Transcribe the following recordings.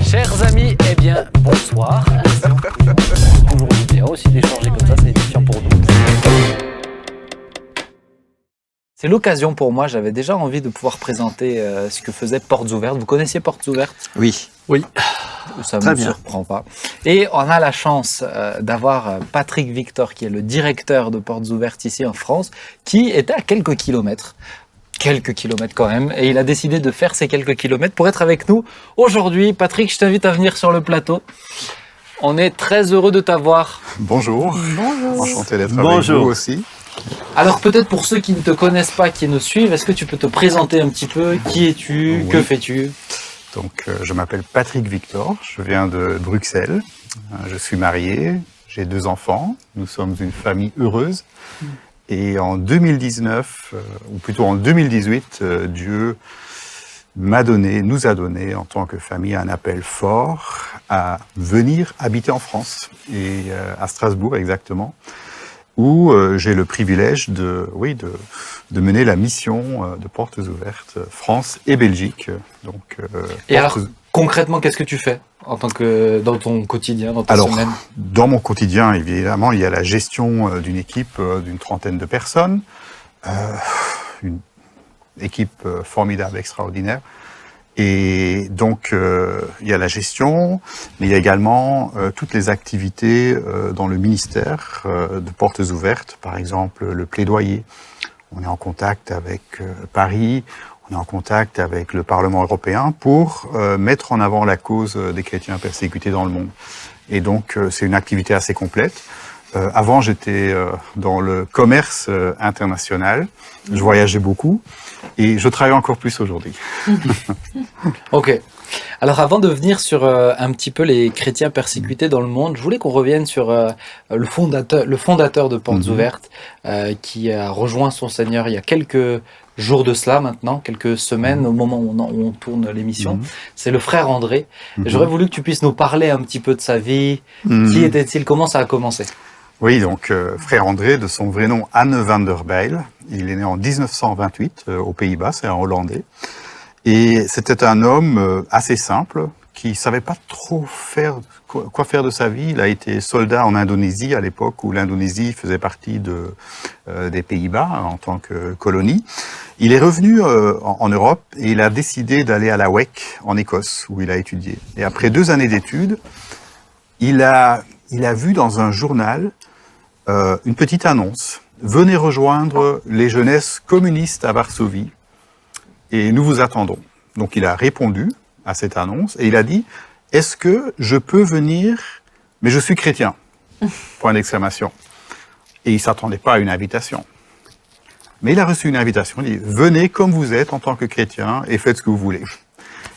Chers amis, eh bien, bonsoir. Toujours bien aussi d'échanger comme ça, c'est édifiant pour nous. C'est l'occasion pour moi, j'avais déjà envie de pouvoir présenter ce que faisait Portes Ouvertes. Vous connaissiez Portes Ouvertes ? Oui. Oui. Ça ne me surprend pas. Et on a la chance d'avoir Patrick Victor, qui est le directeur de Portes Ouvertes ici en France, qui était à quelques kilomètres quand même, et il a décidé de faire ces quelques kilomètres pour être avec nous aujourd'hui. Patrick, je t'invite à venir sur le plateau. On est très heureux de t'avoir. Bonjour. Bonjour. Enchanté d'être avec vous aussi. Alors peut-être pour ceux qui ne te connaissent pas, qui nous suivent, est-ce que tu peux te présenter un petit peu ? Qui es-tu ? Oui. Que fais-tu ? Donc, je m'appelle Patrick Victor, je viens de Bruxelles, je suis marié, j'ai 2 enfants, nous sommes une famille heureuse. Et en 2019, ou plutôt en 2018, Dieu nous a donné en tant que famille un appel fort à venir habiter en France, et à Strasbourg exactement, où j'ai le privilège de mener la mission de Portes Ouvertes France et Belgique. Donc, Et alors, concrètement, qu'est-ce que tu fais dans ton quotidien, dans ta semaine ? Dans mon quotidien, évidemment, il y a la gestion d'une équipe d'une 30aine de personnes, une équipe formidable, extraordinaire. Et donc, il y a la gestion, mais il y a également toutes les activités dans le ministère de Portes Ouvertes, par exemple le plaidoyer. On est en contact avec Paris, on est en contact avec le Parlement européen pour mettre en avant la cause des chrétiens persécutés dans le monde. Et donc, c'est une activité assez complète. Avant, j'étais dans le commerce international, je voyageais beaucoup et je travaille encore plus aujourd'hui. Ok. Alors avant de venir sur un petit peu les chrétiens persécutés dans le monde, je voulais qu'on revienne sur le fondateur de Portes Ouvertes qui a rejoint son Seigneur il y a quelques jours de cela maintenant, quelques semaines au moment où on tourne l'émission. C'est le frère André. J'aurais voulu que tu puisses nous parler un petit peu de sa vie. Qui était-il ? Comment ça a commencé ? Oui, donc frère André, de son vrai nom Anne van der Bijl. Il est né en 1928 aux Pays-Bas, c'est un Hollandais. Et c'était un homme assez simple, qui savait pas trop quoi faire de sa vie. Il a été soldat en Indonésie à l'époque où l'Indonésie faisait partie des Pays-Bas en tant que colonie. Il est revenu en Europe et il a décidé d'aller à la WEC en Écosse où il a étudié. Et après 2 années d'études, il a vu dans un journal une petite annonce. Venez rejoindre les jeunesses communistes à Varsovie et nous vous attendons. Donc il a répondu à cette annonce et il a dit « Est-ce que je peux venir, mais je suis chrétien ?» Point d'exclamation. Et il ne s'attendait pas à une invitation. Mais il a reçu une invitation, il dit « Venez comme vous êtes en tant que chrétien et faites ce que vous voulez ».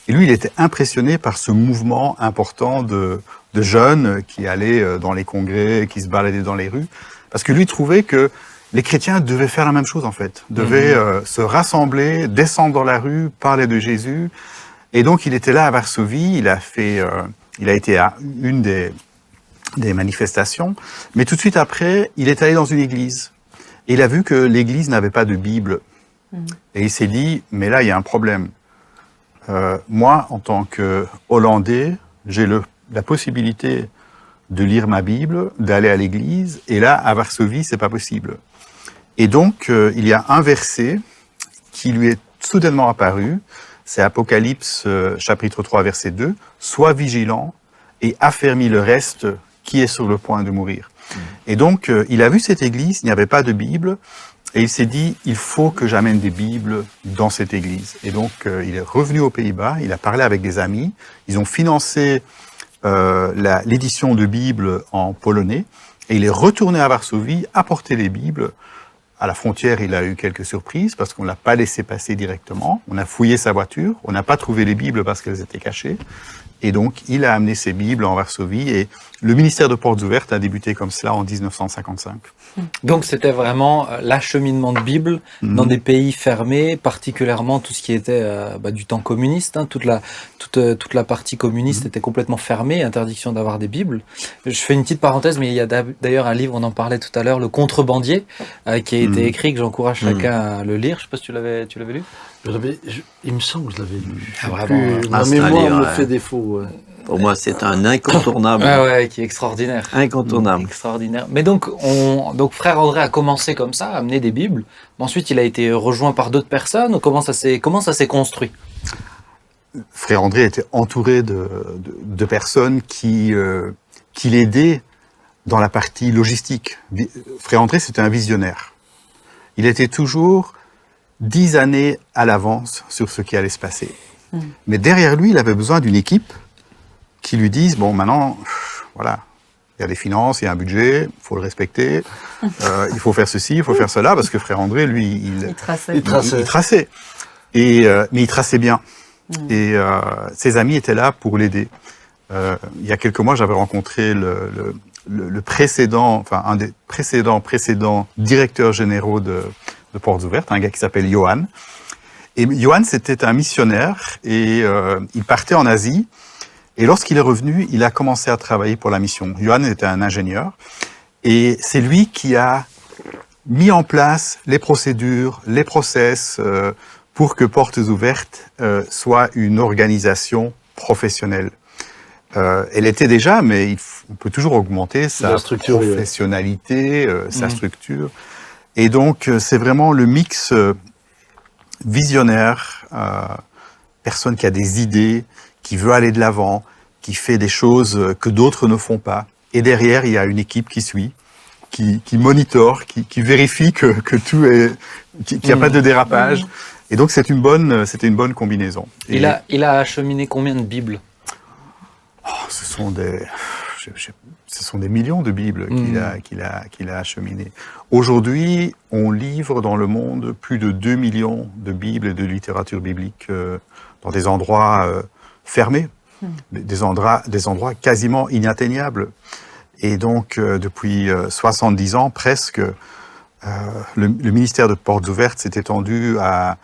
Et lui, il était impressionné par ce mouvement important de jeunes qui allaient dans les congrès, qui se baladaient dans les rues, parce que lui trouvait que les chrétiens devaient faire la même chose en fait, devaient se rassembler, descendre dans la rue, parler de Jésus. Et donc il était là à Varsovie, il a été à une des manifestations, mais tout de suite après, il est allé dans une église. Et il a vu que l'église n'avait pas de Bible. Et il s'est dit, mais là il y a un problème. Moi, en tant que Hollandais, j'ai la possibilité de lire ma Bible, d'aller à l'église, et là, à Varsovie, c'est pas possible. Et donc, il y a un verset qui lui est soudainement apparu, c'est Apocalypse chapitre 3, verset 2, « Sois vigilant et affermis le reste qui est sur le point de mourir. » Et donc, il a vu cette église, il n'y avait pas de Bible, et il s'est dit, il faut que j'amène des Bibles dans cette église. Et donc, il est revenu aux Pays-Bas, il a parlé avec des amis, ils ont financé l'édition de Bible en polonais, et il est retourné à Varsovie, apporter les Bibles. À la frontière, il a eu quelques surprises, parce qu'on ne l'a pas laissé passer directement. On a fouillé sa voiture, on n'a pas trouvé les Bibles parce qu'elles étaient cachées. Et donc, il a amené ses Bibles en Varsovie, et le ministère de Portes Ouvertes a débuté comme cela en 1955. Donc c'était vraiment l'acheminement de Bible dans des pays fermés, particulièrement tout ce qui était du temps communiste. Toute la partie communiste était complètement fermée, interdiction d'avoir des Bibles. Je fais une petite parenthèse, mais il y a d'ailleurs un livre, on en parlait tout à l'heure, Le Contrebandier, qui a été écrit, que j'encourage chacun à le lire. Je ne sais pas si tu l'avais lu. Il me semble que je l'avais lu. Vraiment, ma mémoire me fait défaut. Pour moi, c'est un incontournable. Ouais, qui est extraordinaire. Incontournable. Extraordinaire. Mais donc, frère André a commencé comme ça, à amener des Bibles. Ensuite, il a été rejoint par d'autres personnes. Comment ça s'est construit? Frère André était entouré de personnes qui l'aidaient dans la partie logistique. Frère André, c'était un visionnaire. Il était toujours 10 années à l'avance sur ce qui allait se passer. Mais derrière lui, il avait besoin d'une équipe qui lui dise, bon, maintenant, voilà, il y a des finances, il y a un budget, il faut le respecter, il faut faire ceci, il faut faire cela, parce que Frère André, lui, il traçait. Mais il traçait bien. Et ses amis étaient là pour l'aider. Il y a quelques mois, j'avais rencontré le précédent, enfin un des précédents directeurs généraux de Portes Ouvertes, un gars qui s'appelle Johan. Et Johan, c'était un missionnaire et il partait en Asie. Et lorsqu'il est revenu, il a commencé à travailler pour la mission. Johan était un ingénieur et c'est lui qui a mis en place les procédures, les process pour que Portes Ouvertes soit une organisation professionnelle. Elle était déjà, mais on peut toujours augmenter sa professionnalité, sa structure. Et donc, c'est vraiment le mix visionnaire, personne qui a des idées, qui veut aller de l'avant, qui fait des choses que d'autres ne font pas. Et derrière, il y a une équipe qui suit, qui monitore, qui vérifie que tout est, qu'il n'y a pas de dérapage. Et donc, c'était une bonne combinaison. Et il a acheminé combien de Bibles? Ce sont des millions de Bibles qu'il a acheminées. Aujourd'hui, on livre dans le monde plus de 2 millions de Bibles et de littérature biblique dans des endroits fermés, des endroits quasiment inatteignables. Et donc, depuis 70 ans, presque, le ministère de Portes Ouvertes s'est étendu à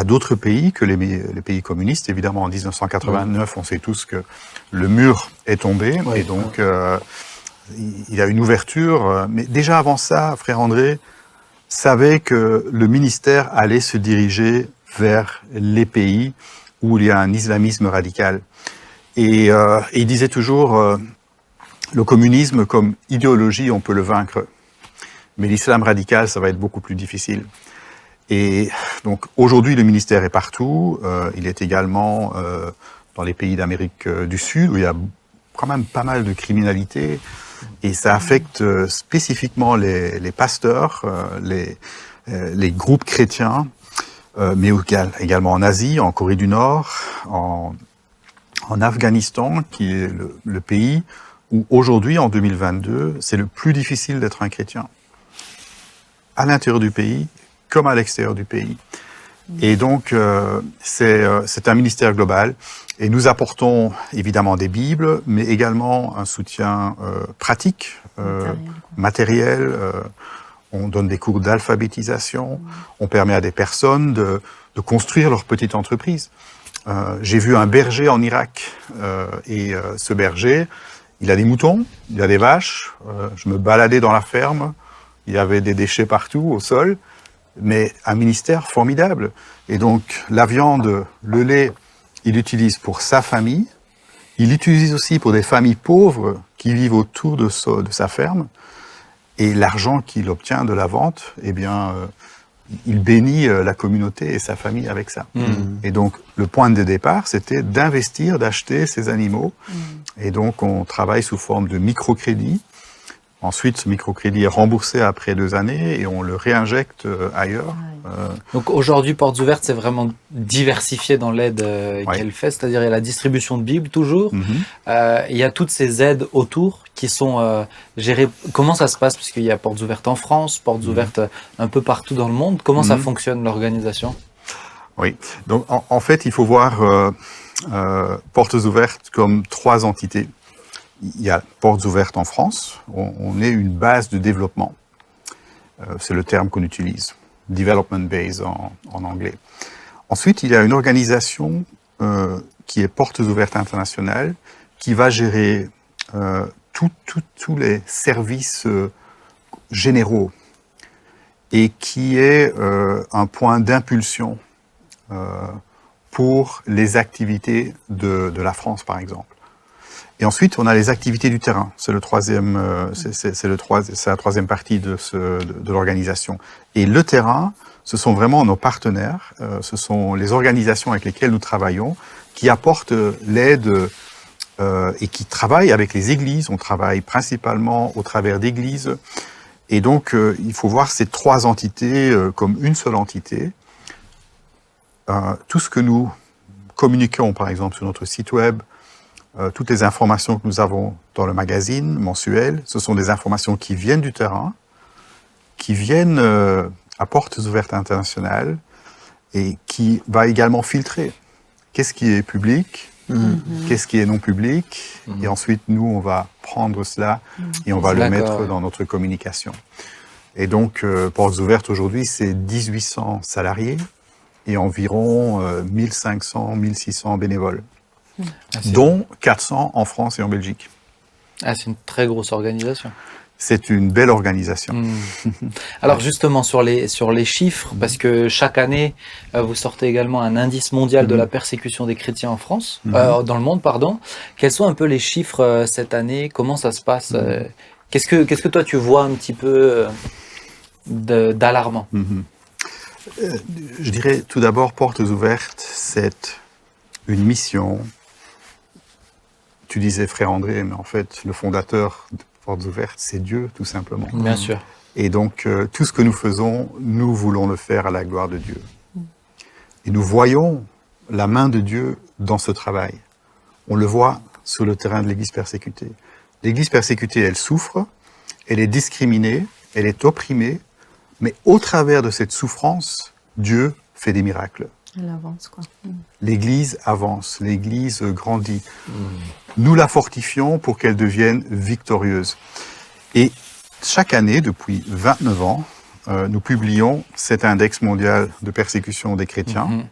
d'autres pays que les pays communistes. Évidemment, en 1989, on sait tous que le mur est tombé, et donc il y a une ouverture. Mais déjà avant ça, Frère André savait que le ministère allait se diriger vers les pays où il y a un islamisme radical. Et il disait toujours, le communisme comme idéologie, on peut le vaincre. Mais l'islam radical, ça va être beaucoup plus difficile. Et donc aujourd'hui, le ministère est partout. Il est également dans les pays d'Amérique du Sud, où il y a quand même pas mal de criminalité. Et ça affecte spécifiquement les pasteurs, les groupes chrétiens, mais également en Asie, en Corée du Nord, en Afghanistan, qui est le pays où aujourd'hui, en 2022, c'est le plus difficile d'être un chrétien. À l'intérieur du pays, comme à l'extérieur du pays. Et donc, c'est un ministère global. Et nous apportons évidemment des Bibles, mais également un soutien pratique, matériel. On donne des cours d'alphabétisation. On permet à des personnes de construire leur petite entreprise. J'ai vu un berger en Irak. Et ce berger, il a des moutons, il a des vaches. Je me baladais dans la ferme. Il y avait des déchets partout, au sol. Mais un ministère formidable. Et donc, la viande, le lait, il l'utilise pour sa famille. Il l'utilise aussi pour des familles pauvres qui vivent autour de sa ferme. Et l'argent qu'il obtient de la vente, eh bien, il bénit la communauté et sa famille avec ça. Et donc, le point de départ, c'était d'investir, d'acheter ces animaux. Et donc, on travaille sous forme de microcrédit. Ensuite, ce microcrédit est remboursé après 2 années et on le réinjecte ailleurs. Donc aujourd'hui, Portes Ouvertes, c'est vraiment diversifié dans l'aide qu'elle fait, c'est-à-dire il y a la distribution de Bibles toujours, il y a toutes ces aides autour qui sont gérées. Comment ça se passe? Parce qu'il y a Portes Ouvertes en France, Portes Ouvertes un peu partout dans le monde. Comment ça fonctionne, l'organisation? Oui, donc en fait, il faut voir Portes Ouvertes comme 3 entités. Il y a Portes Ouvertes en France, on est une base de développement. C'est le terme qu'on utilise, development base en anglais. Ensuite, il y a une organisation qui est Portes Ouvertes International, qui va gérer tous les services généraux et qui est un point d'impulsion pour les activités de la France, par exemple. Et ensuite, on a les activités du terrain. C'est le troisième, c'est la troisième partie de l'organisation. Et le terrain, ce sont vraiment nos partenaires, ce sont les organisations avec lesquelles nous travaillons, qui apportent l'aide et qui travaillent avec les églises. On travaille principalement au travers d'églises. Et donc, il faut voir ces trois entités comme une seule entité. Tout ce que nous communiquons, par exemple, sur notre site web, toutes les informations que nous avons dans le magazine mensuel, ce sont des informations qui viennent du terrain, qui viennent à Portes Ouvertes Internationales et qui va également filtrer qu'est-ce qui est public, qu'est-ce qui est non public, et ensuite nous on va prendre cela et on va le mettre dans notre communication. Et donc Portes Ouvertes aujourd'hui c'est 1800 salariés et environ 1500, 1600 bénévoles. Dont 400 en France et en Belgique. Ah, c'est une très grosse organisation. C'est une belle organisation. Alors justement, sur les chiffres, parce que chaque année, vous sortez également un indice mondial de la persécution des chrétiens en France, dans le monde, pardon. Quels sont un peu les chiffres cette année? Comment ça se passe? Qu'est-ce que toi tu vois un petit peu d'alarmant? Je dirais tout d'abord, Portes Ouvertes, c'est une mission. Tu disais Frère André, mais en fait, le fondateur de Portes Ouvertes, c'est Dieu, tout simplement. Bien sûr. Et donc, tout ce que nous faisons, nous voulons le faire à la gloire de Dieu. Et nous voyons la main de Dieu dans ce travail. On le voit sur le terrain de l'Église persécutée. L'Église persécutée, elle souffre, elle est discriminée, elle est opprimée, mais au travers de cette souffrance, Dieu fait des miracles. Elle avance, quoi. L'Église avance, l'Église grandit. Nous la fortifions pour qu'elle devienne victorieuse. Et chaque année, depuis 29 ans, nous publions cet index mondial de persécution des chrétiens,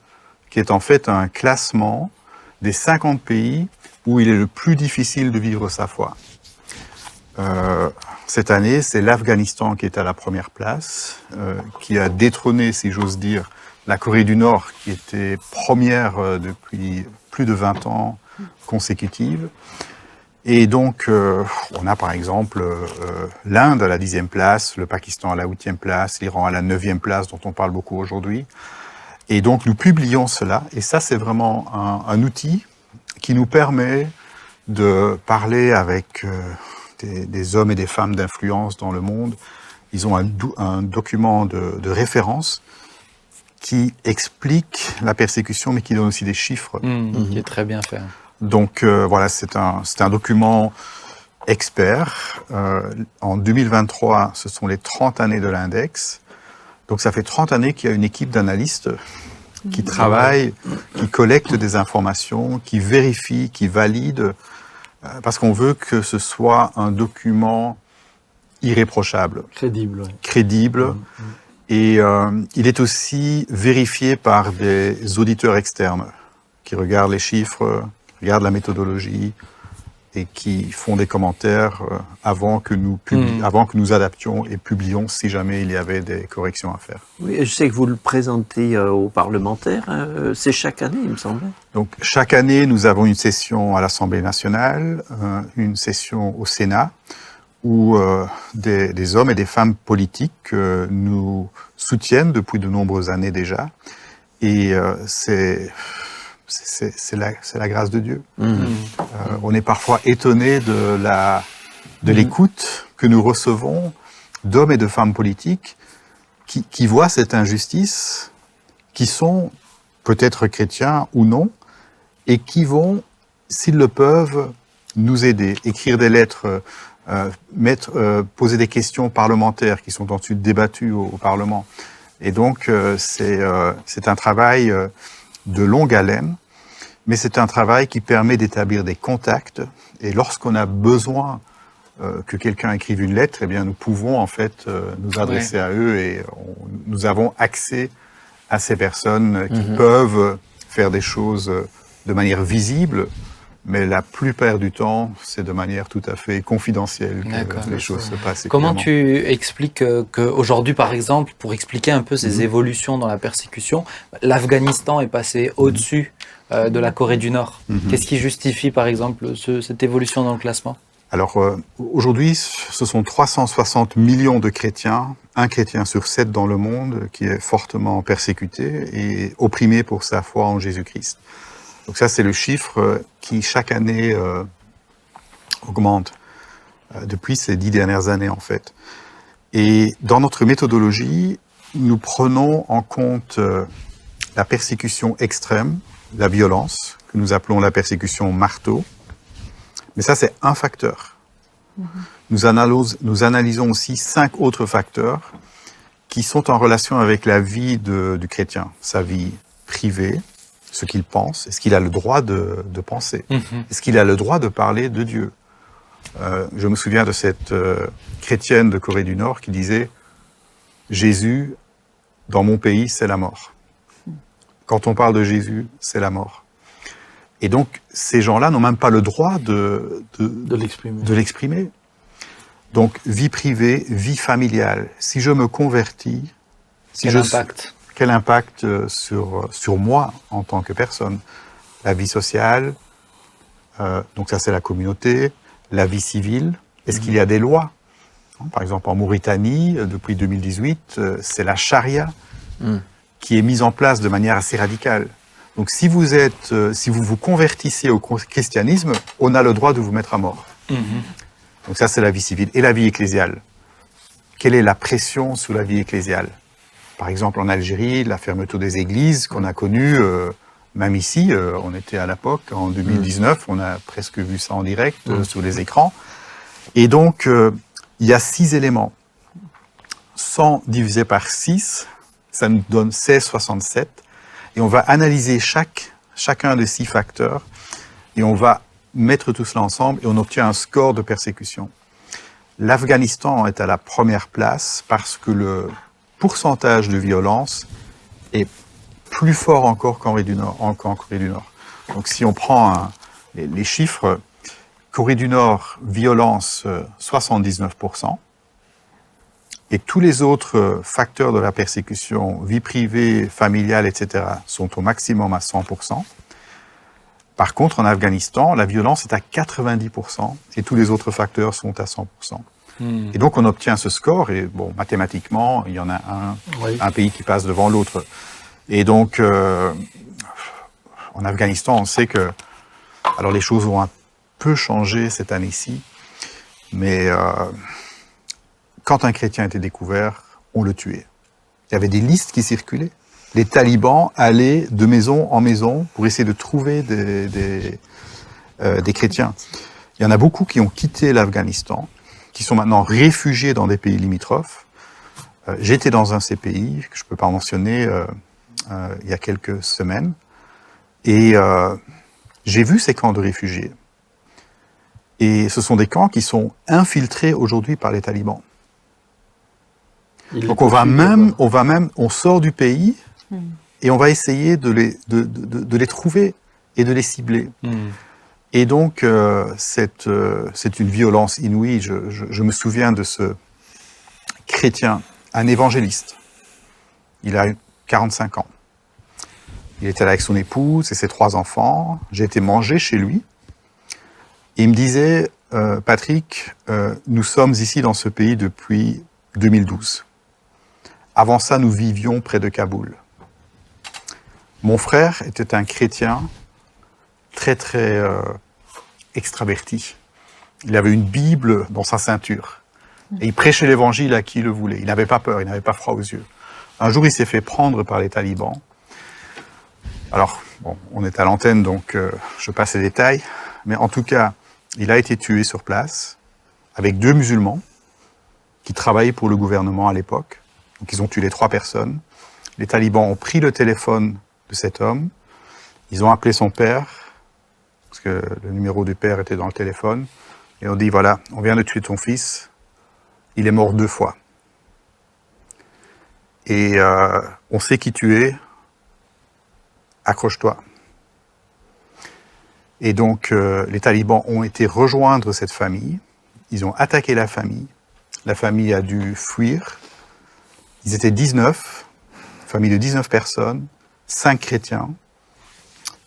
qui est en fait un classement des 50 pays où il est le plus difficile de vivre sa foi. Cette année, c'est l'Afghanistan qui est à la première place, qui a détrôné, si j'ose dire, la Corée du Nord, qui était première depuis plus de 20 ans consécutives. Et donc, on a par exemple l'Inde à la 10e place, le Pakistan à la 8e place, l'Iran à la 9e place, dont on parle beaucoup aujourd'hui. Et donc, nous publions cela. Et ça, c'est vraiment un outil qui nous permet de parler avec des hommes et des femmes d'influence dans le monde. Ils ont un document de référence qui explique la persécution, mais qui donne aussi des chiffres. Qui est très bien fait. Donc voilà, c'est un document expert. En 2023, ce sont les 30 années de l'index. Donc ça fait 30 années qu'il y a une équipe d'analystes qui travaille, qui collecte des informations, qui vérifie, qui valide, parce qu'on veut que ce soit un document irréprochable. Crédible. Et il est aussi vérifié par des auditeurs externes qui regardent les chiffres, regardent la méthodologie et qui font des commentaires avant que nous adaptions et publions si jamais il y avait des corrections à faire. Oui, je sais que vous le présentez aux parlementaires. C'est chaque année, il me semble. Donc chaque année, nous avons une session à l'Assemblée nationale, une session au Sénat, où des hommes et des femmes politiques nous soutiennent depuis de nombreuses années déjà. Et c'est la grâce de Dieu. On est parfois étonné de l'écoute que nous recevons d'hommes et de femmes politiques qui voient cette injustice, qui sont peut-être chrétiens ou non, et qui vont, s'ils le peuvent, nous aider, écrire des lettres, poser des questions parlementaires qui sont ensuite débattues au Parlement. Et donc, c'est un travail de longue haleine, mais c'est un travail qui permet d'établir des contacts. Et lorsqu'on a besoin que quelqu'un écrive une lettre, eh bien, nous pouvons en fait nous adresser à eux et nous avons accès à ces personnes qui peuvent faire des choses de manière visible, mais la plupart du temps, c'est de manière tout à fait confidentielle que les choses se passent. Comment tu expliques qu'aujourd'hui, par exemple, pour expliquer un peu ces évolutions dans la persécution, l'Afghanistan est passé au-dessus de la Corée du Nord. Mhm. Qu'est-ce qui justifie, par exemple, cette évolution dans le classement? Alors, aujourd'hui, ce sont 360 millions de chrétiens, un chrétien sur 7 dans le monde, qui est fortement persécuté et opprimé pour sa foi en Jésus-Christ. Donc ça, c'est le chiffre qui, chaque année, augmente depuis ces 10 dernières années, en fait. Et dans notre méthodologie, nous prenons en compte la persécution extrême, la violence, que nous appelons la persécution marteau. Mais ça, c'est un facteur. Nous analysons aussi 5 autres facteurs qui sont en relation avec la vie du chrétien, sa vie privée, ce qu'il pense, est-ce qu'il a le droit de penser, est-ce qu'il a le droit de parler de Dieu. Je me souviens de cette chrétienne de Corée du Nord qui disait « Jésus, dans mon pays, c'est la mort. Quand on parle de Jésus, c'est la mort. » Et donc, ces gens-là n'ont même pas le droit de l'exprimer. Donc, vie privée, vie familiale. Si je me convertis, quel impact sur moi en tant que personne? La vie sociale, donc ça c'est la communauté, la vie civile. Est-ce qu'il y a des lois? Par exemple, en Mauritanie, depuis 2018, c'est la charia qui est mise en place de manière assez radicale. Donc si vous vous convertissez au christianisme, on a le droit de vous mettre à mort. Donc ça, c'est la vie civile. Et la vie ecclésiale. Quelle est la pression sur la vie ecclésiale? Par exemple, en Algérie, la fermeture des églises qu'on a connue, même ici, on était à l'époque, en 2019, on a presque vu ça en direct sur les écrans. Et donc, il y a 6 éléments. 100 divisé par 6, ça nous donne 16,67. Et on va analyser chacun des 6 facteurs et on va mettre tout cela ensemble et on obtient un score de persécution. L'Afghanistan est à la première place parce que le pourcentage de violence est plus fort encore qu'en Corée du Nord. Donc si on prend les chiffres, Corée du Nord, violence 79%, et tous les autres facteurs de la persécution, vie privée, familiale, etc., sont au maximum à 100%. Par contre, en Afghanistan, la violence est à 90% et tous les autres facteurs sont à 100%. Et donc, on obtient ce score et, bon, mathématiquement, il y en a un pays qui passe devant l'autre. Et donc, en Afghanistan, on sait que, alors les choses ont un peu changé cette année-ci, mais quand un chrétien était découvert, on le tuait. Il y avait des listes qui circulaient. Les talibans allaient de maison en maison pour essayer de trouver des chrétiens. Il y en a beaucoup qui ont quitté l'Afghanistan, qui sont maintenant réfugiés dans des pays limitrophes. J'étais dans un de ces pays, que je ne peux pas mentionner, il y a quelques semaines, et j'ai vu ces camps de réfugiés. Et ce sont des camps qui sont infiltrés aujourd'hui par les talibans. Donc on sort du pays et on va essayer de les trouver et de les cibler. Et donc c'est une violence inouïe. Je me souviens de ce chrétien, un évangéliste. Il a 45 ans. Il était là avec son épouse et ses 3 enfants. J'ai été manger chez lui. Et il me disait, Patrick, nous sommes ici dans ce pays depuis 2012. Avant ça, nous vivions près de Kaboul. Mon frère était un chrétien très, très extraverti. Il avait une Bible dans sa ceinture. Et il prêchait l'évangile à qui le voulait. Il n'avait pas peur, il n'avait pas froid aux yeux. Un jour, il s'est fait prendre par les talibans. Alors, bon, on est à l'antenne, donc je passe les détails. Mais en tout cas, il a été tué sur place avec 2 musulmans qui travaillaient pour le gouvernement à l'époque. Donc ils ont tué les 3 personnes. Les talibans ont pris le téléphone de cet homme. Ils ont appelé son père, parce que le numéro du père était dans le téléphone. Et on dit, voilà, on vient de tuer ton fils. Il est mort 2 fois. Et on sait qui tu es. Accroche-toi. Et donc, les talibans ont été rejoindre cette famille. Ils ont attaqué la famille. La famille a dû fuir. Ils étaient 19, famille de 19 personnes, 5 chrétiens.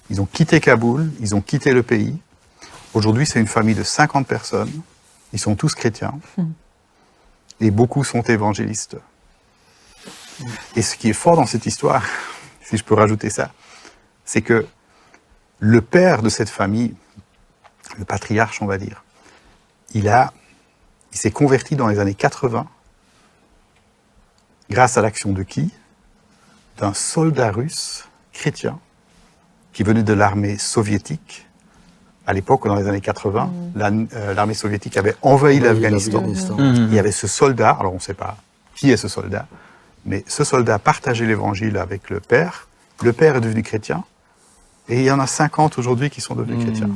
Ils ont quitté Kaboul, ils ont quitté le pays. Aujourd'hui, c'est une famille de 50 personnes. Ils sont tous chrétiens. Et beaucoup sont évangélistes. Et ce qui est fort dans cette histoire, si je peux rajouter ça, c'est que le père de cette famille, le patriarche, on va dire, il s'est converti dans les années 80 grâce à l'action de qui? D'un soldat russe chrétien qui venait de l'armée soviétique. À l'époque, dans les années 80, l'armée soviétique avait envahi l'Afghanistan. Il y avait ce soldat, alors on ne sait pas qui est ce soldat, mais ce soldat partageait l'évangile avec le père. Le père est devenu chrétien, et il y en a 50 aujourd'hui qui sont devenus chrétiens.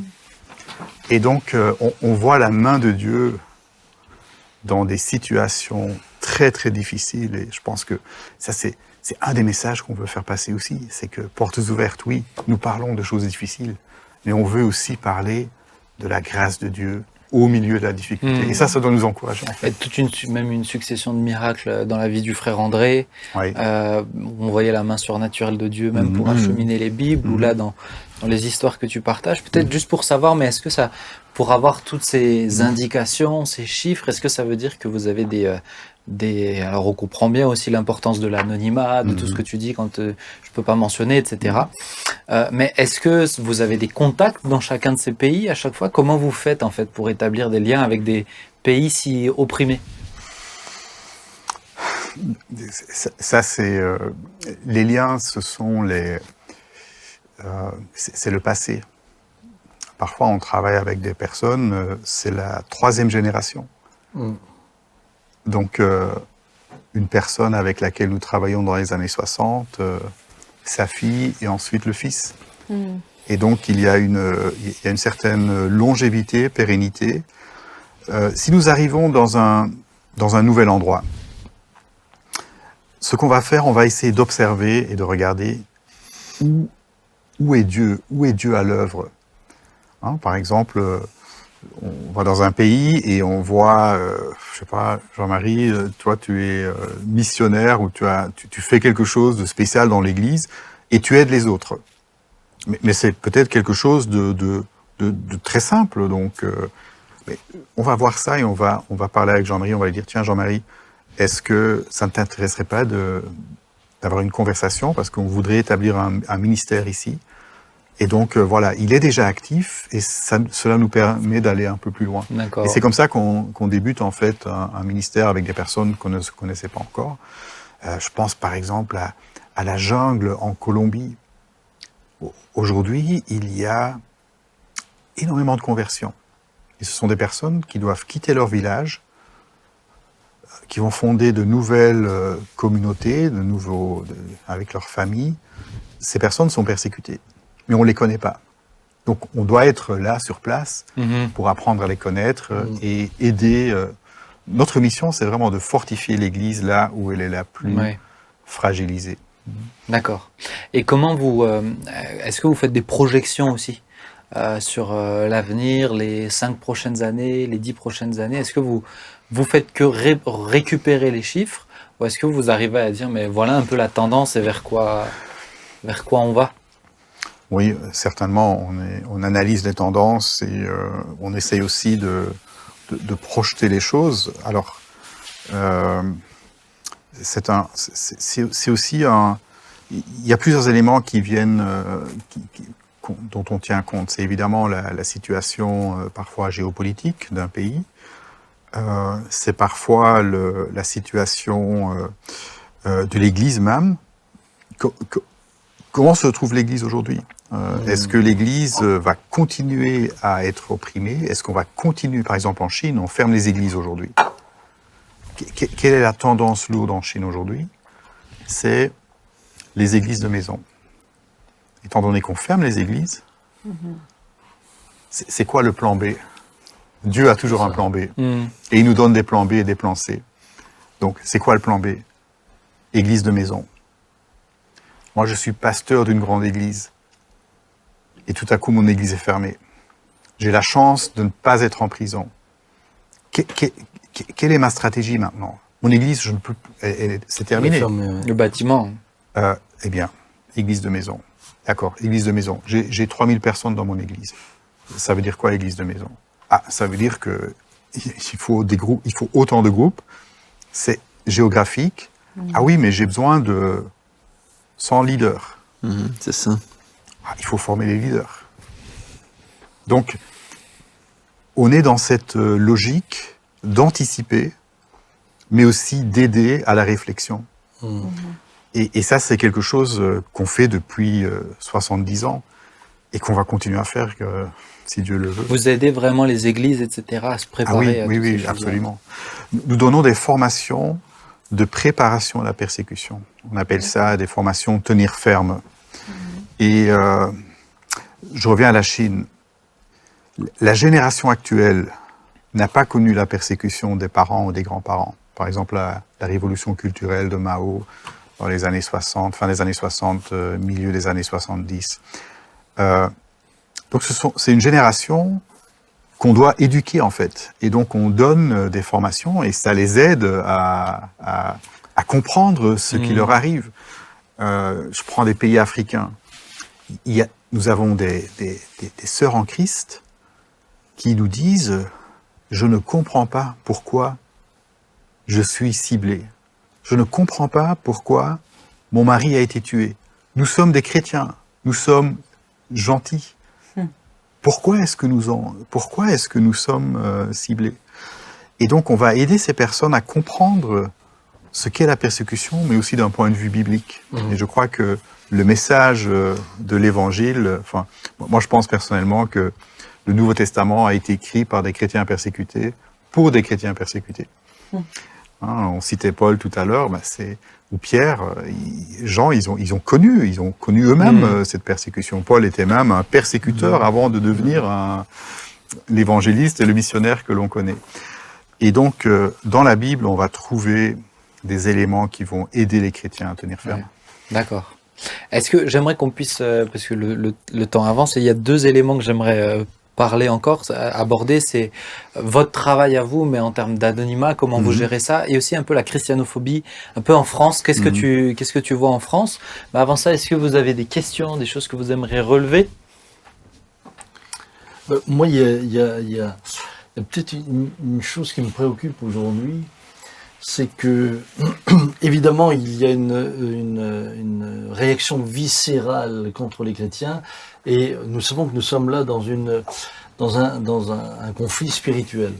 Et donc, on voit la main de Dieu dans des situations très, très difficiles, et je pense que ça, c'est un des messages qu'on veut faire passer aussi, c'est que portes ouvertes, oui, nous parlons de choses difficiles, mais on veut aussi parler de la grâce de Dieu au milieu de la difficulté. Et ça doit nous encourager, en fait. Et toute même une succession de miracles dans la vie du frère André. Oui. On voyait la main surnaturelle de Dieu, même pour acheminer les Bibles, ou là, dans les histoires que tu partages. Peut-être juste pour savoir, mais est-ce que ça, pour avoir toutes ces indications, ces chiffres, est-ce que ça veut dire que vous avez alors on comprend bien aussi l'importance de l'anonymat, de tout ce que tu dis quand je peux pas mentionner, etc. Mais est-ce que vous avez des contacts dans chacun de ces pays à chaque fois? Comment vous faites en fait pour établir des liens avec des pays si opprimés? Ça c'est les liens, ce sont c'est le passé. Parfois, on travaille avec des personnes, c'est la 3e génération. Donc, une personne avec laquelle nous travaillons dans les années 60, sa fille et ensuite le fils. Et donc, il y a une certaine longévité, pérennité. Si nous arrivons dans un nouvel endroit, ce qu'on va faire, on va essayer d'observer et de regarder où est Dieu à l'œuvre. Hein, par exemple, on va dans un pays et on voit, je sais pas, Jean-Marie, toi tu es missionnaire ou tu fais quelque chose de spécial dans l'église et tu aides les autres. Mais c'est peut-être quelque chose de très simple. Donc, mais on va voir ça et on va parler avec Jean-Marie, on va lui dire, tiens Jean-Marie, est-ce que ça ne t'intéresserait pas d'avoir une conversation parce qu'on voudrait établir un ministère ici? Et donc, voilà, il est déjà actif et cela nous permet d'aller un peu plus loin. D'accord. Et c'est comme ça qu'on débute, en fait, un ministère avec des personnes qu'on ne connaissait pas encore. Je pense, par exemple, à la jungle en Colombie. Aujourd'hui, il y a énormément de conversions. Et ce sont des personnes qui doivent quitter leur village, qui vont fonder de nouvelles communautés, avec leur famille. Ces personnes sont persécutées. Mais on ne les connaît pas. Donc on doit être là, sur place, pour apprendre à les connaître et aider. Notre mission, c'est vraiment de fortifier l'Église là où elle est la plus fragilisée. D'accord. Et comment est-ce que vous faites des projections aussi sur l'avenir, les 5 prochaines années, les 10 prochaines années? Est-ce que vous faites que récupérer les chiffres ou est-ce que vous arrivez à dire, mais voilà un peu la tendance et vers quoi on va? Oui, certainement, on analyse les tendances et on essaye aussi de projeter les choses. Alors, c'est aussi il y a plusieurs éléments qui viennent, dont on tient compte. C'est évidemment la situation parfois géopolitique d'un pays. C'est parfois la situation de l'Église même. Comment se trouve l'Église aujourd'hui? Est-ce que l'Église va continuer à être opprimée? Est-ce qu'on va continuer, par exemple en Chine, on ferme les églises aujourd'hui? Quelle est la tendance lourde en Chine aujourd'hui? C'est les églises de maison. Étant donné qu'on ferme les églises, c'est quoi le plan B? Dieu a toujours un plan B. Et il nous donne des plans B et des plans C. Donc, c'est quoi le plan B? Église de maison. Moi, je suis pasteur d'une grande église. Et tout à coup, mon église est fermée. J'ai la chance de ne pas être en prison. Quelle est ma stratégie maintenant? Mon église, je ne peux, c'est terminé. Le bâtiment. Eh bien, église de maison. D'accord, église de maison. J'ai 3000 personnes dans mon église. Ça veut dire quoi, église de maison? Ah, ça veut dire que il faut des groupes, il faut autant de groupes. C'est géographique. Ah oui, mais j'ai besoin de 100 leaders. C'est ça. Ah, il faut former les leaders. Donc, on est dans cette logique d'anticiper, mais aussi d'aider à la réflexion. Et ça, c'est quelque chose qu'on fait depuis 70 ans et qu'on va continuer à faire, si Dieu le veut. Vous aidez vraiment les églises, etc., à se Ah préparer à toutes ces oui, choses-là. absolument. Nous donnons des formations de préparation à la persécution. On appelle ça des formations tenir ferme. Et je reviens à la Chine. La génération actuelle n'a pas connu la persécution des parents ou des grands-parents. Par exemple, la révolution culturelle de Mao dans les années 60, fin des années 60, milieu des années 70. Donc c'est une génération qu'on doit éduquer en fait. Et donc on donne des formations et ça les aide à comprendre ce qui leur arrive. Je prends des pays africains. Nous avons des sœurs en Christ qui nous disent « Je ne comprends pas pourquoi je suis ciblée. Je ne comprends pas pourquoi mon mari a été tué. Nous sommes des chrétiens. Nous sommes gentils. Pourquoi est-ce que nous sommes ciblés ?» Et donc on va aider ces personnes à comprendre ce qu'est la persécution, mais aussi d'un point de vue biblique. Et je crois que le message de l'Évangile, enfin, moi je pense personnellement que le Nouveau Testament a été écrit par des chrétiens persécutés, pour des chrétiens persécutés. On citait Paul tout à l'heure, ou Pierre, Jean, ils ont connu eux-mêmes cette persécution. Paul était même un persécuteur avant de devenir l'évangéliste et le missionnaire que l'on connaît. Et donc, dans la Bible, on va trouver des éléments qui vont aider les chrétiens à tenir ferme. Ouais. D'accord. Est-ce que j'aimerais qu'on puisse, parce que le temps avance, et il y a deux éléments que j'aimerais parler encore, aborder, c'est votre travail à vous, mais en termes d'anonymat, comment vous gérez ça, et aussi un peu la christianophobie, un peu en France. Qu'est-ce que tu vois en France? Mais avant ça, est-ce que vous avez des questions, des choses que vous aimeriez relever? Moi, il y a peut-être une chose qui me préoccupe aujourd'hui, c'est que, évidemment, il y a une réaction viscérale contre les chrétiens, et nous savons que nous sommes là dans un conflit spirituel.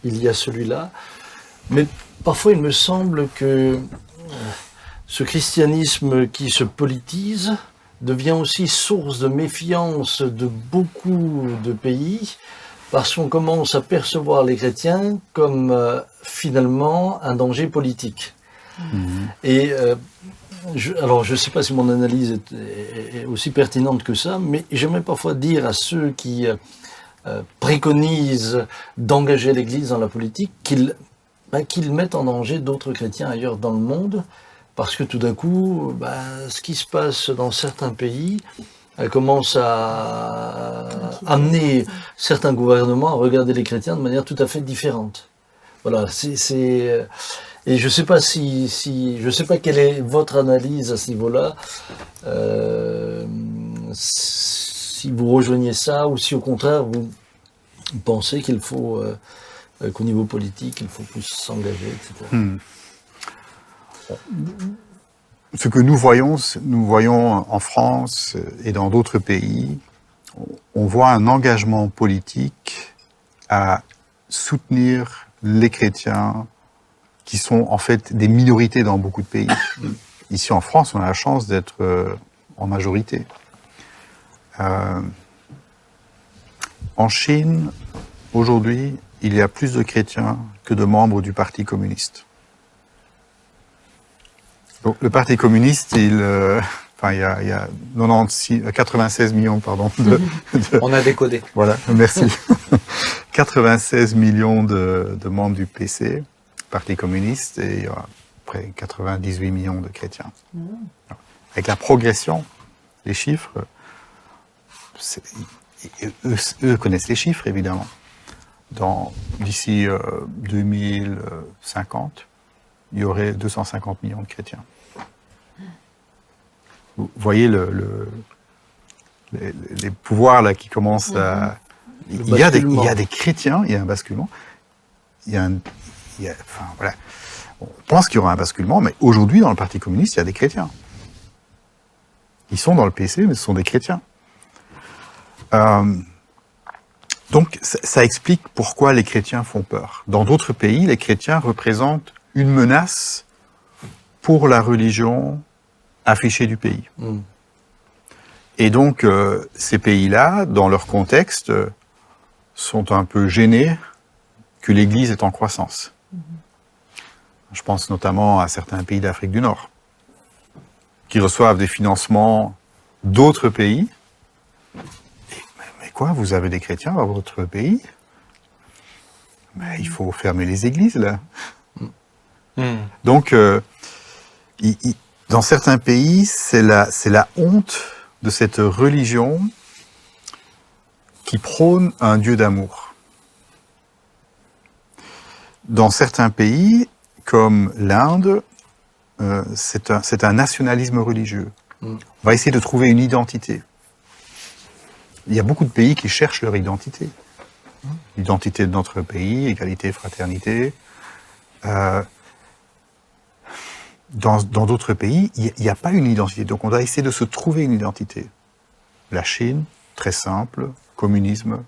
Il y a celui-là, mais parfois il me semble que ce christianisme qui se politise devient aussi source de méfiance de beaucoup de pays, parce qu'on commence à percevoir les chrétiens comme finalement un danger politique. Et alors je ne sais pas si mon analyse est aussi pertinente que ça, mais j'aimerais parfois dire à ceux qui préconisent d'engager l'Église dans la politique qu'ils mettent en danger d'autres chrétiens ailleurs dans le monde, parce que tout d'un coup, ce qui se passe dans certains pays commence à amener certains gouvernements à regarder les chrétiens de manière tout à fait différente. Voilà, et je sais pas je sais pas quelle est votre analyse à ce niveau-là, si vous rejoignez ça, ou si au contraire vous pensez qu'il faut, qu'au niveau politique, il faut plus s'engager, etc. Ce que nous voyons en France et dans d'autres pays, on voit un engagement politique à soutenir les chrétiens qui sont en fait des minorités dans beaucoup de pays. Ici en France, on a la chance d'être en majorité. En Chine, aujourd'hui, il y a plus de chrétiens que de membres du Parti communiste. Donc, le Parti communiste, il y a 96 millions, pardon. On a décodé. Voilà, merci. 96 millions de membres du PC, Parti communiste, et près 98 millions de chrétiens. Avec la progression, les chiffres, eux connaissent les chiffres, évidemment. D'ici 2050, il y aurait 250 millions de chrétiens. Vous voyez les pouvoirs là qui commencent à... Il y a des chrétiens, il y a un basculement. Enfin, voilà. On pense qu'il y aura un basculement, mais aujourd'hui, dans le Parti communiste, il y a des chrétiens. Ils sont dans le PC, mais ce sont des chrétiens. Donc, ça explique pourquoi les chrétiens font peur. Dans d'autres pays, les chrétiens représentent une menace pour la religion affichée du pays. Et donc, ces pays-là, dans leur contexte, sont un peu gênés que l'Église est en croissance. Je pense notamment à certains pays d'Afrique du Nord, qui reçoivent des financements d'autres pays. Mais quoi, vous avez des chrétiens dans votre pays? Mais il faut fermer les églises, là. Donc, dans certains pays, c'est la honte de cette religion qui prône un Dieu d'amour. Dans certains pays, comme l'Inde, c'est un nationalisme religieux. On va essayer de trouver une identité. Il y a beaucoup de pays qui cherchent leur identité. L'identité de notre pays, égalité, fraternité. Dans d'autres pays, il n'y a pas une identité. Donc on doit essayer de se trouver une identité. La Chine, très simple, communisme,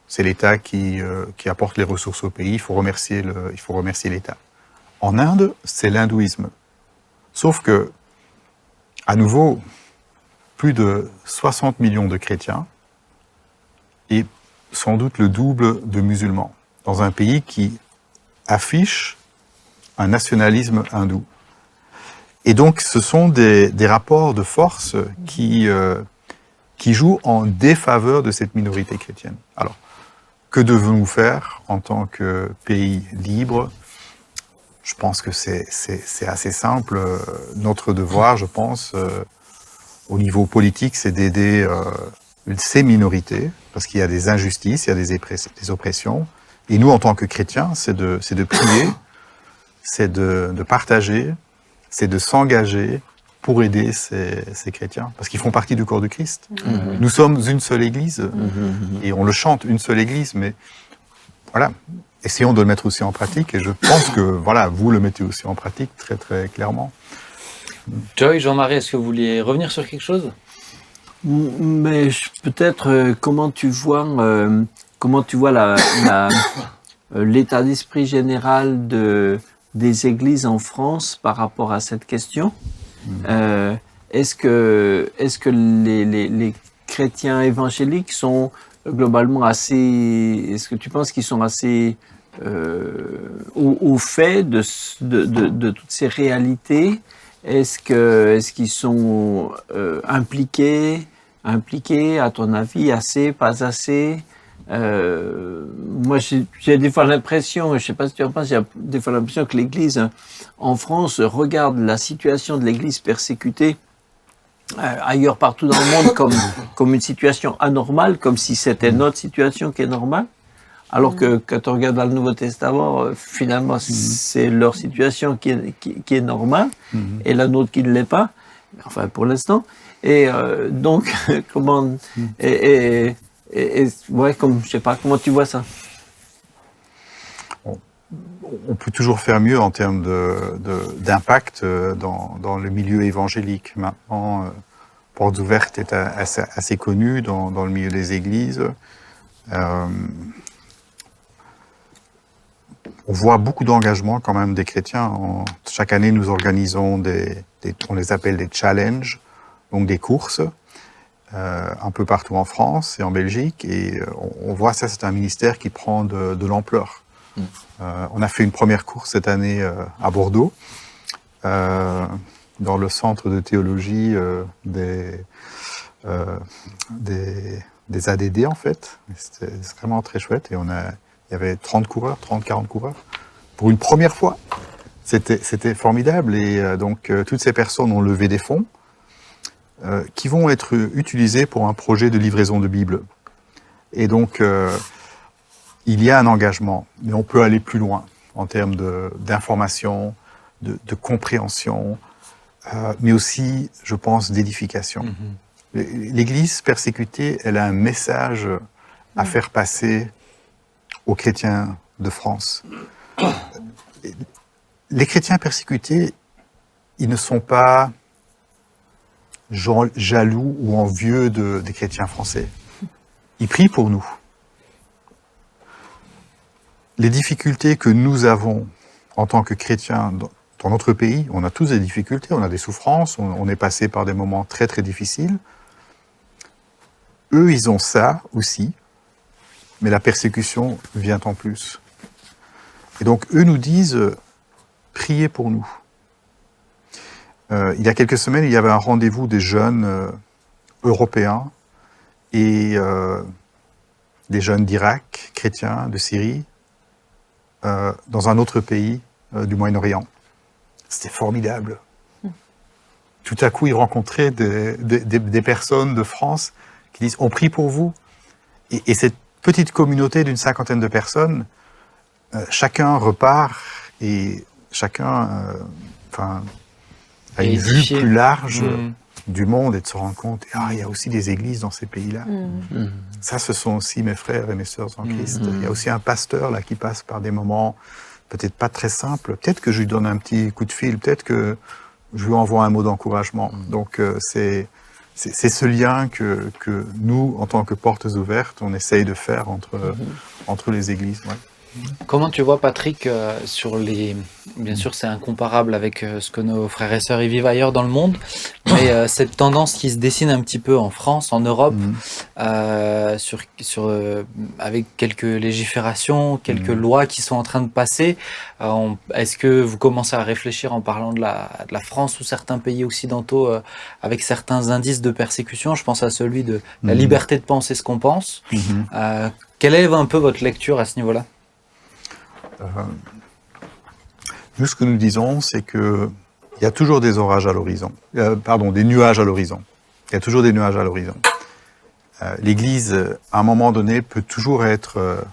c'est l'État qui apporte les ressources au pays, il faut remercier l'État. En Inde, c'est l'hindouisme. Sauf que, à nouveau, plus de 60 millions de chrétiens et sans doute le double de musulmans, dans un pays qui affiche un nationalisme hindou. Et donc, ce sont des rapports de force qui jouent en défaveur de cette minorité chrétienne. Alors, que devons-nous faire en tant que pays libre? Je pense que c'est assez simple. Notre devoir, je pense, au niveau politique, c'est d'aider ces minorités, parce qu'il y a des injustices, il y a des oppressions. Et nous, en tant que chrétiens, c'est de prier, c'est de partager, c'est de s'engager pour aider ces chrétiens, parce qu'ils font partie du corps de Christ. Nous sommes une seule Église, et on le chante, une seule Église, mais voilà, essayons de le mettre aussi en pratique, et je pense que voilà, vous le mettez aussi en pratique très très clairement. Joy, Jean-Marie, est-ce que vous vouliez revenir sur quelque chose? Mais peut-être comment tu vois l'état d'esprit général des églises en France par rapport à cette question? Est-ce que les chrétiens évangéliques sont globalement assez... Est-ce que tu penses qu'ils sont assez au fait de toutes ces réalités? Est-ce qu'ils sont impliqués, à ton avis, assez, pas assez? Moi, j'ai des fois l'impression, je ne sais pas si tu en penses, j'ai des fois l'impression que l'Église en France regarde la situation de l'Église persécutée ailleurs partout dans le monde comme une situation anormale, comme si c'était notre situation qui est normale. Alors que quand on regarde dans le Nouveau Testament, finalement, c'est leur situation qui est normale, et la nôtre qui ne l'est pas, enfin pour l'instant. Et donc, comment... ouais, je sais pas, comment tu vois ça? On peut toujours faire mieux en termes d'impact dans le milieu évangélique. Maintenant, Portes Ouvertes est assez connu dans le milieu des églises. On voit beaucoup d'engagement quand même des chrétiens. Chaque année, nous organisons on les appelle des challenges, donc des courses, un peu partout en France et en Belgique. Et on voit ça, c'est un ministère qui prend de l'ampleur. On a fait une première course cette année à Bordeaux, dans le centre de théologie des ADD en fait. C'était vraiment très chouette et il y avait 40 coureurs. Pour une première fois, c'était formidable et donc toutes ces personnes ont levé des fonds qui vont être utilisés pour un projet de livraison de Bible. Et donc il y a un engagement, mais on peut aller plus loin en termes d'information, de compréhension, mais aussi, je pense, d'édification. L'Église persécutée, elle a un message à faire passer aux chrétiens de France. Les chrétiens persécutés, ils ne sont pas jaloux ou envieux des chrétiens français. Ils prient pour nous. Les difficultés que nous avons en tant que chrétiens dans notre pays, on a tous des difficultés, on a des souffrances, on est passé par des moments très très difficiles. Eux, ils ont ça aussi, mais la persécution vient en plus. Et donc, eux nous disent, priez pour nous. Il y a quelques semaines, il y avait un rendez-vous des jeunes européens et des jeunes d'Irak, chrétiens, de Syrie, dans un autre pays du Moyen-Orient. C'était formidable. Tout à coup, ils rencontraient des personnes de France qui disent « on prie pour vous ». Et cette petite communauté d'une 50aine de personnes, chacun repart et chacun a une vue plus large du monde et de se rendre compte il y a aussi des églises dans ces pays-là. Ça, ce sont aussi mes frères et mes sœurs en Christ. Il y a aussi un pasteur là qui passe par des moments peut-être pas très simples. Peut-être que je lui donne un petit coup de fil, peut-être que je lui envoie un mot d'encouragement. Donc c'est ce lien que nous, en tant que portes ouvertes, on essaye de faire entre les églises. Ouais. Comment tu vois, Patrick, sur les... Bien sûr, c'est incomparable avec ce que nos frères et sœurs y vivent ailleurs dans le monde, mais cette tendance qui se dessine un petit peu en France, en Europe, avec quelques légiférations, quelques lois qui sont en train de passer, est-ce que vous commencez à réfléchir en parlant de la France ou certains pays occidentaux avec certains indices de persécution? Je pense à celui de la liberté de penser ce qu'on pense. Quelle est un peu votre lecture à ce niveau-là? Nous, ce que nous disons, c'est que il y a toujours des orages à l'horizon. Des nuages à l'horizon. Il y a toujours des nuages à l'horizon. L'Église, à un moment donné, peut toujours être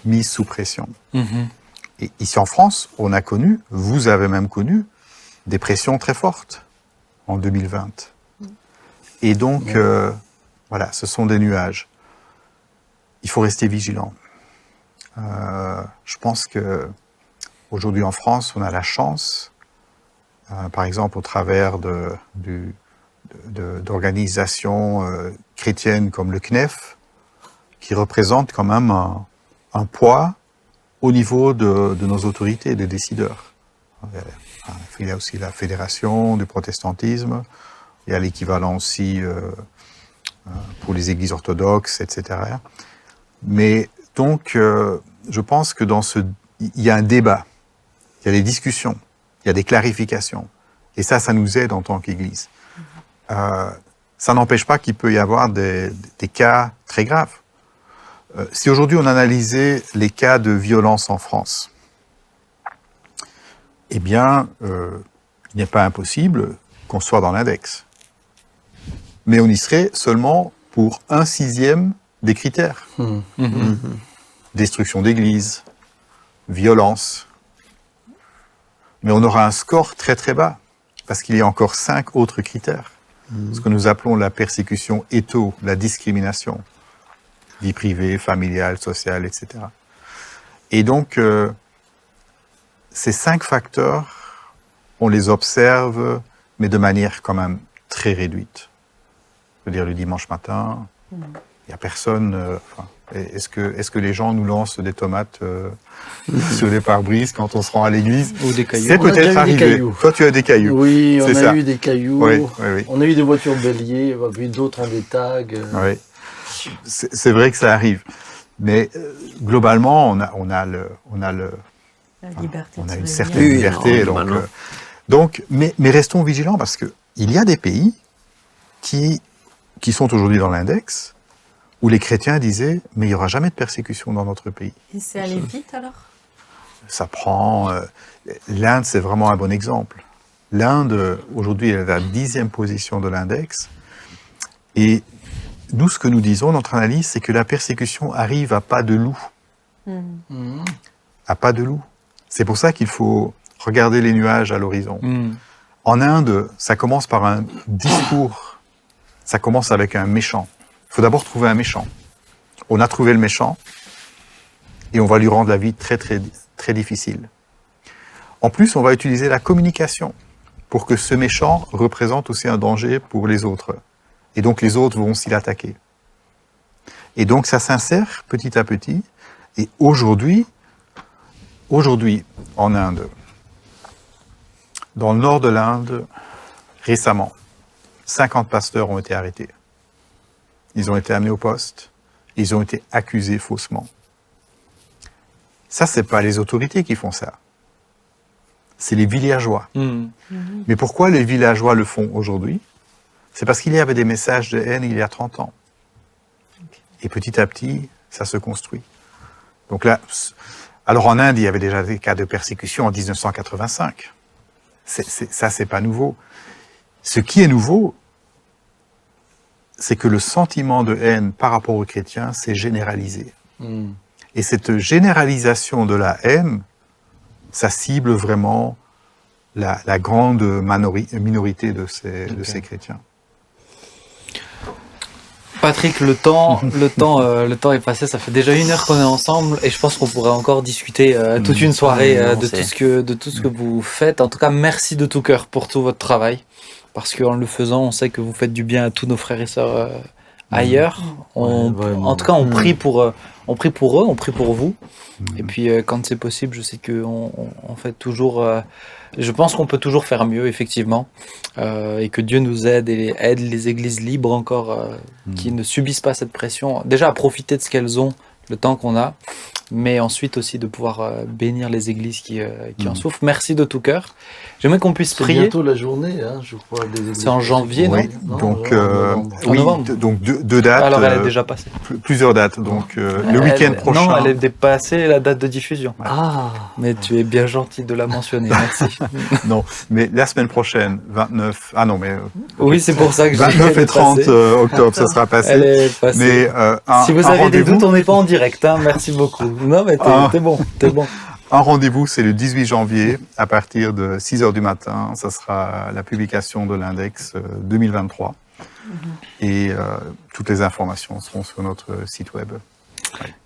mise sous pression. Et ici en France, on a connu, vous avez même connu, des pressions très fortes en 2020. Et donc, voilà, ce sont des nuages. Il faut rester vigilant. Je pense que aujourd'hui en France, on a la chance, par exemple au travers d'organisations chrétiennes comme le CNEF, qui représentent quand même un poids au niveau de nos autorités et des décideurs. Il y a aussi la Fédération du protestantisme, il y a l'équivalent aussi pour les églises orthodoxes, etc. Mais donc, je pense que il y a un débat, il y a des discussions, il y a des clarifications. Et ça nous aide en tant qu'Église. Ça n'empêche pas qu'il peut y avoir des cas très graves. Si aujourd'hui on analysait les cas de violence en France, eh bien, il n'est pas impossible qu'on soit dans l'index. Mais on y serait seulement pour 1/6 des critères. Destruction d'église, violence. Mais on aura un score très très bas, parce qu'il y a encore 5 autres critères. Ce que nous appelons la persécution étho, la discrimination. Vie privée, familiale, sociale, etc. Et donc, ces 5 facteurs, on les observe, mais de manière quand même très réduite. Je veux dire, le dimanche matin, il n'y a personne... Est-ce que les gens nous lancent des tomates sur les pare-brises quand on se rend à l'église? Ou des cailloux? C'est peut-être arrivé. Toi, tu as des cailloux. Oui, on a eu des cailloux. Oui. On a eu des voitures béliers, puis d'autres ont des tags. Oui. C'est vrai que ça arrive. Mais globalement, on a une certaine liberté. Mais restons vigilants parce que il y a des pays qui sont aujourd'hui dans l'index où les chrétiens disaient « mais il n'y aura jamais de persécution dans notre pays ». Et c'est allé vite alors? Ça prend... L'Inde, c'est vraiment un bon exemple. L'Inde, aujourd'hui, elle est à la 10e position de l'index. Et nous, ce que nous disons, notre analyse, c'est que la persécution arrive à pas de loup. À pas de loup. C'est pour ça qu'il faut regarder les nuages à l'horizon. En Inde, ça commence par un discours ça commence avec un méchant. Il faut d'abord trouver un méchant. On a trouvé le méchant et on va lui rendre la vie très, très, très difficile. En plus, on va utiliser la communication pour que ce méchant représente aussi un danger pour les autres. Et donc, les autres vont s'y attaquer. Et donc, ça s'insère petit à petit. Et aujourd'hui, en Inde, dans le nord de l'Inde, récemment, 50 pasteurs ont été arrêtés. Ils ont été amenés au poste. Ils ont été accusés faussement. Ça, c'est pas les autorités qui font ça. C'est les villageois. Mais pourquoi les villageois le font aujourd'hui? C'est parce qu'il y avait des messages de haine il y a 30 ans. Et petit à petit, ça se construit. Donc là, alors en Inde, il y avait déjà des cas de persécution en 1985. Ça, c'est pas nouveau. Ce qui est nouveau, c'est que le sentiment de haine par rapport aux chrétiens s'est généralisé. Et cette généralisation de la haine, ça cible vraiment la grande minorité de ces chrétiens. Patrick, le temps est passé. Ça fait déjà 1 heure qu'on est ensemble et je pense qu'on pourrait encore discuter toute une soirée de tout ce que vous faites. En tout cas, merci de tout cœur pour tout votre travail, parce qu'en le faisant, on sait que vous faites du bien à tous nos frères et sœurs ailleurs. En tout cas, on prie pour eux, on prie pour vous. Et puis, quand c'est possible, je sais qu'on fait toujours. Je pense qu'on peut toujours faire mieux, effectivement, et que Dieu nous aide et aide les églises libres encore, qui ne subissent pas cette pression. Déjà à profiter de ce qu'elles ont, le temps qu'on a, mais ensuite aussi de pouvoir bénir les églises qui en souffrent. Merci de tout cœur. J'aimerais qu'on puisse prier. C'est bientôt la journée, hein, je crois. Des églises. C'est en janvier, Oui, non? donc, oui, donc deux dates. Alors elle est déjà passée. Plusieurs dates. Donc le week-end prochain. Non, elle est dépassée la date de diffusion. Ah. Mais tu es bien gentil de la mentionner, merci. Non, mais la semaine prochaine, 29. Ah non, mais. Oui, c'est pour ça que 29 et 30 octobre, ça sera passé. Elle est passée. Mais si vous avez des doutes, on n'est pas en direct. Hein, merci beaucoup. Non, mais t'es bon. Un rendez-vous, c'est le 18 janvier, à partir de 6h du matin. Ça sera la publication de l'index 2023. Et toutes les informations seront sur notre site web.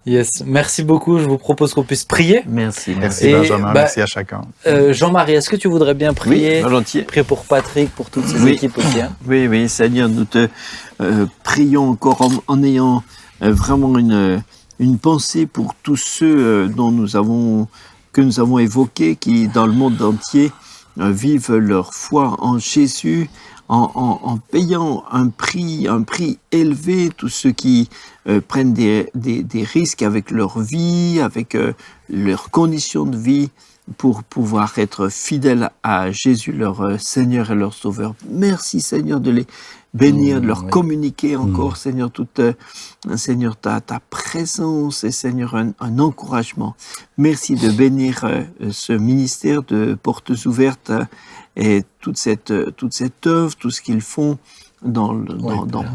Yes, merci beaucoup. Je vous propose qu'on puisse prier. Merci. Merci Benjamin, merci à chacun. Jean-Marie, est-ce que tu voudrais bien prier? Oui, volontiers. Prier pour Patrick, pour toutes ses équipes aussi. Hein. Oui, Seigneur, nous te prions encore en ayant vraiment une pensée pour tous ceux que nous avons évoqués, qui dans le monde entier vivent leur foi en Jésus, en payant un prix élevé, tous ceux qui prennent des risques avec leur vie, avec leurs conditions de vie, pour pouvoir être fidèles à Jésus, leur Seigneur et leur Sauveur. Merci Seigneur de les bénir, de leur communiquer encore, Seigneur, Seigneur, ta présence et Seigneur, un encouragement. Merci de bénir ce ministère de Portes Ouvertes et toute cette œuvre, tout ce qu'ils font dans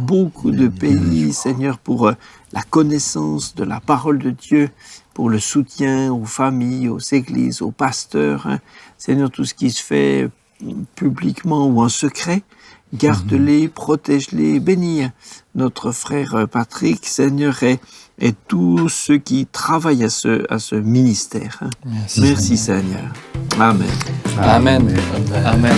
beaucoup de pays, Seigneur, pour la connaissance de la parole de Dieu, pour le soutien aux familles, aux églises, aux pasteurs. Hein. Seigneur, tout ce qui se fait publiquement ou en secret, garde-les, protège-les, bénis notre frère Patrick, Seigneur, et tous ceux qui travaillent à ce ministère. Hein. Merci Seigneur. Amen. Amen. Amen.